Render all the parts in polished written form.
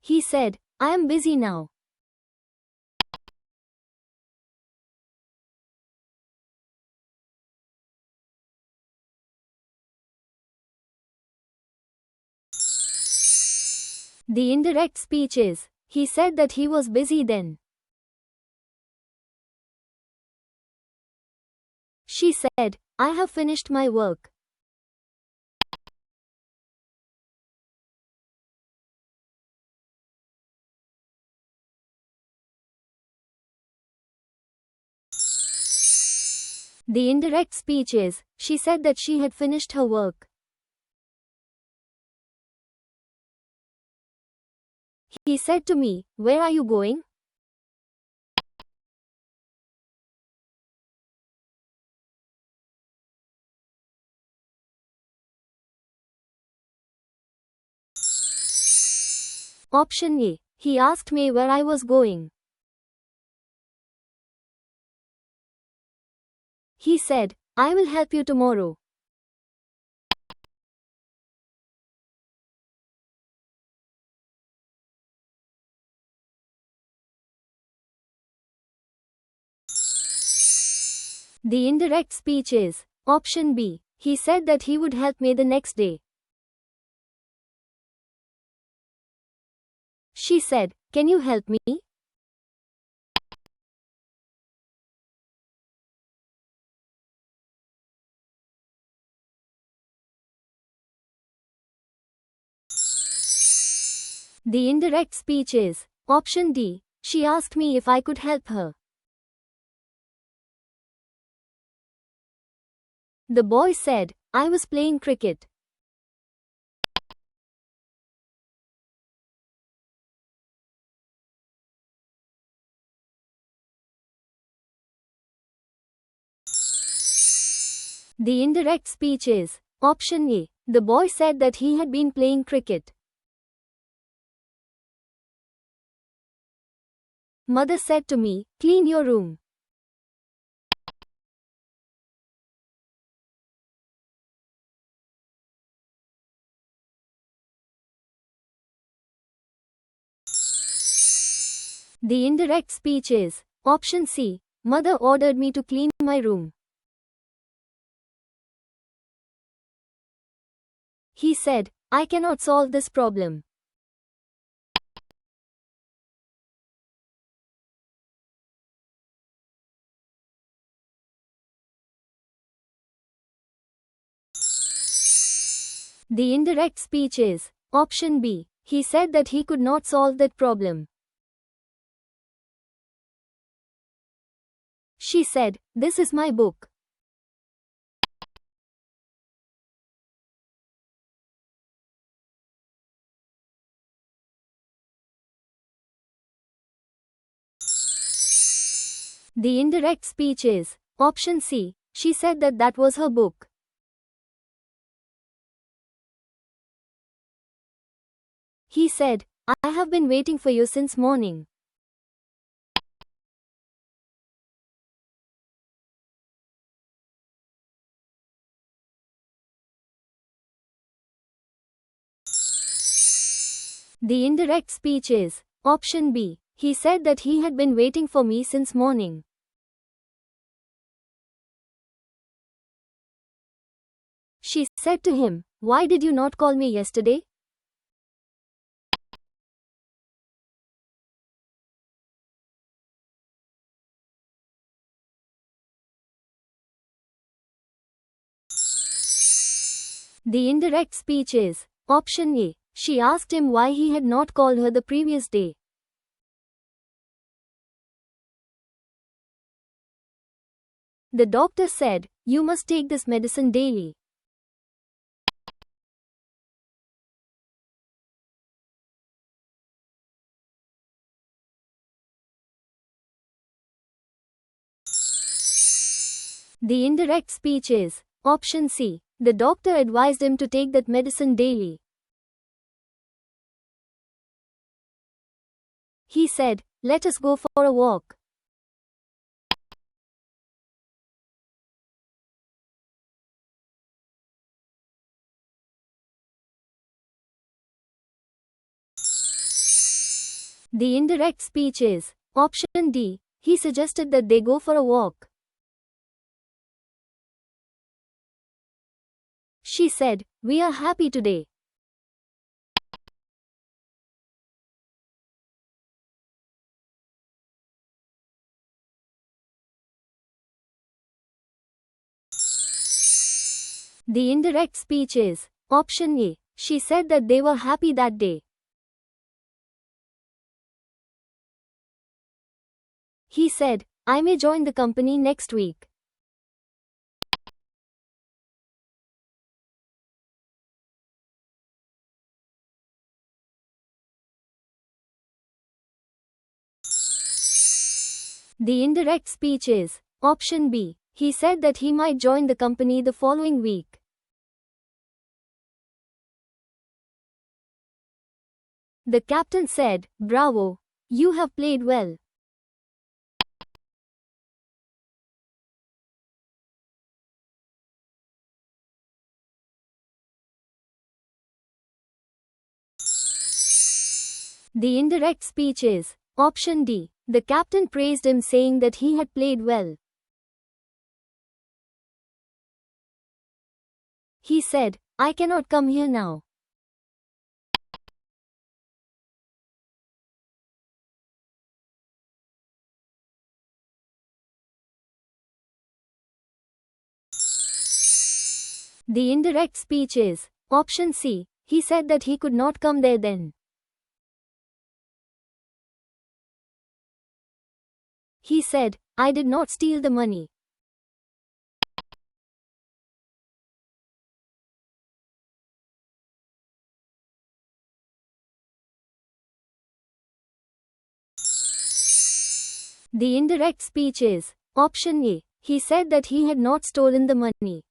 He said, I am busy now. The indirect speech is, he said that he was busy then. She said, I have finished my work. The indirect speech is, she said that she had finished her work. He said to me, where are you going? Option A. He asked me where I was going. He said, I will help you tomorrow. The indirect speech is, option B. He said that he would help me the next day. She said, can you help me? The indirect speech is, option D. She asked me if I could help her. The boy said, I was playing cricket. The indirect speech is, option A. The boy said that he had been playing cricket. Mother said to me, clean your room. The indirect speech is, option C. Mother ordered me to clean my room. He said, I cannot solve this problem. The indirect speech is, option B. He said that he could not solve that problem. She said, this is my book. The indirect speech is, option C. She said that that was her book. He said, I have been waiting for you since morning. The indirect speech is, option B. He said that he had been waiting for me since morning. She said to him, why did you not call me yesterday? The indirect speech is, option A. She asked him why he had not called her the previous day. The doctor said, you must take this medicine daily. The indirect speech is, option C. The doctor advised him to take that medicine daily. He said, let us go for a walk. The indirect speech is option D. He suggested that they go for a walk. She said, "We are happy today." The indirect speech is option A. She said that they were happy that day. He said, "I may join the company next week." The indirect speech is option B. He said that he might join the company the following week. The captain said, "Bravo! You have played well." The indirect speech is option D. The captain praised him, saying that he had played well. He said, "I cannot come here now." The indirect speech is option C. He said that he could not come there then. He said, "I did not steal the money." The indirect speech is option A. He said that he had not stolen the money.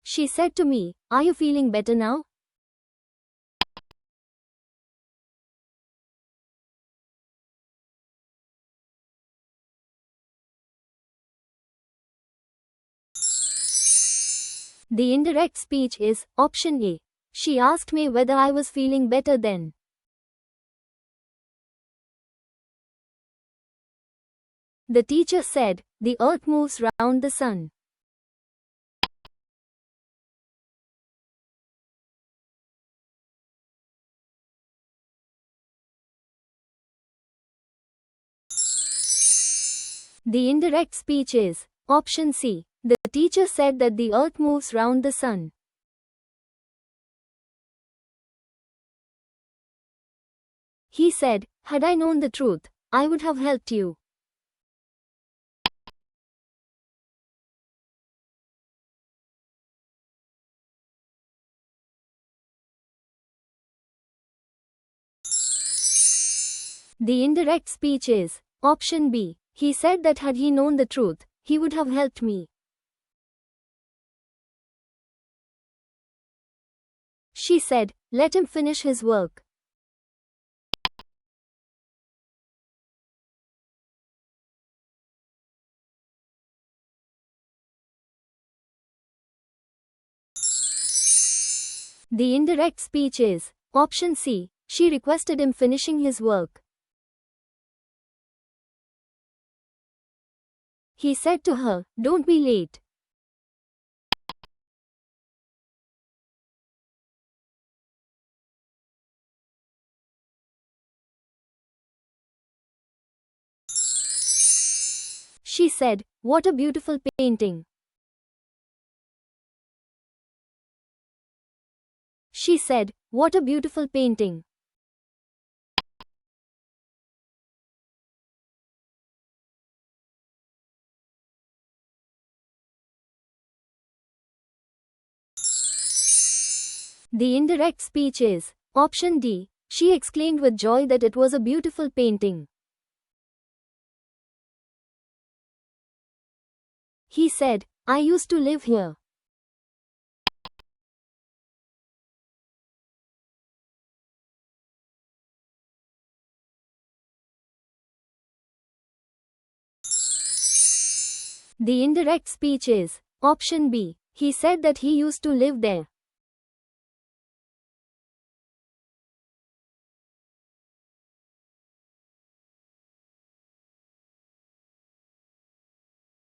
She said to me, "Are you feeling better now?" The indirect speech is option A. She asked me whether I was feeling better then. The teacher said, "The earth moves round the sun." The indirect speech is option C. The teacher said that the earth moves round the sun. He said, "Had I known the truth, I would have helped you." The indirect speech is option B. He said that had he known the truth, he would have helped me. She said, "Let him finish his work." The indirect speech is option C. She requested him finishing his work. He said to her, "Don't be late." She said, "What a beautiful painting." She said, "What a beautiful painting." The indirect speech is option D. She exclaimed with joy that it was a beautiful painting. He said, "I used to live here." The indirect speech is option B. He said that he used to live there.